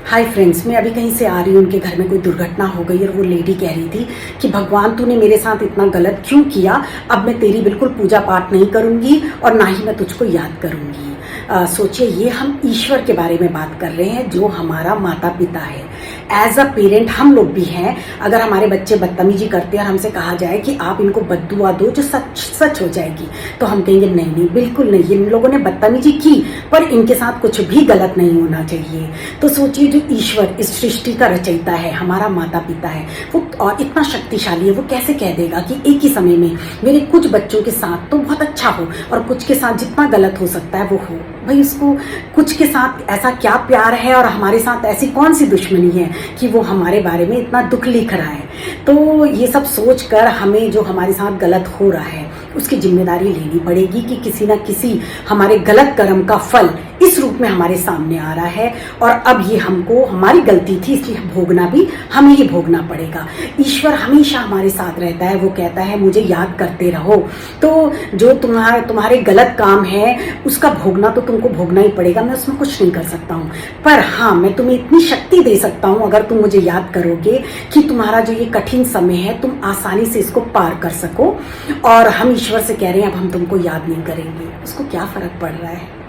Hi friends, मैं अभी कहीं से आ रही हूँ। उनके घर में कोई दुर्घटना हो गई और वो लेडी कह रही थी कि भगवान तूने मेरे साथ इतना गलत क्यों किया। अब मैं तेरी बिल्कुल पूजा पाठ नहीं करूँगी और ना ही मैं तुझको याद करूँगी। सोचिए, ये हम ईश्वर के बारे में बात कर रहे हैं जो हमारा माता पिता है। एज अ पेरेंट हम लोग भी हैं। अगर हमारे बच्चे बदतमीजी करते हैं और हमसे कहा जाए कि आप इनको बद्दुआ दो जो सच सच हो जाएगी, तो हम कहेंगे नहीं नहीं, बिल्कुल नहीं, इन लोगों ने बदतमीजी की पर इनके साथ कुछ भी गलत नहीं होना चाहिए। तो सोचिए, जो ईश्वर इस सृष्टि का रचयिता है, हमारा माता पिता है, वो और इतना शक्तिशाली है, वो कैसे कह देगा कि एक ही समय में मेरे कुछ बच्चों के साथ तो बहुत अच्छा हो और कुछ के साथ जितना गलत हो सकता है वो हो। भाई, उसको कुछ के साथ ऐसा क्या प्यार है और हमारे साथ ऐसी कौन सी दुश्मनी है कि वो हमारे बारे में इतना दुख लिख रहा है। तो ये सब सोचकर हमें जो हमारे साथ गलत हो रहा है उसकी जिम्मेदारी लेनी पड़ेगी कि किसी ना किसी हमारे गलत कर्म का फल इस रूप में हमारे सामने आ रहा है और अब ये हमको, हमारी गलती थी इसलिए भोगना भी हमें ही भोगना पड़ेगा। ईश्वर हमेशा हमारे साथ रहता है, वो कहता है मुझे याद करते रहो। तो जो तुम्हारे गलत काम है उसका भोगना तो तुमको भोगना ही पड़ेगा, मैं उसमें कुछ नहीं कर सकता हूँ। पर हाँ, मैं तुम्हें इतनी शक्ति दे सकता हूँ अगर तुम मुझे याद करोगे कि तुम्हारा जो ये कठिन समय है तुम आसानी से इसको पार कर सको। और हम ईश्वर से कह रहे हैं अब हम तुमको याद नहीं करेंगे, उसको क्या फर्क पड़ रहा है।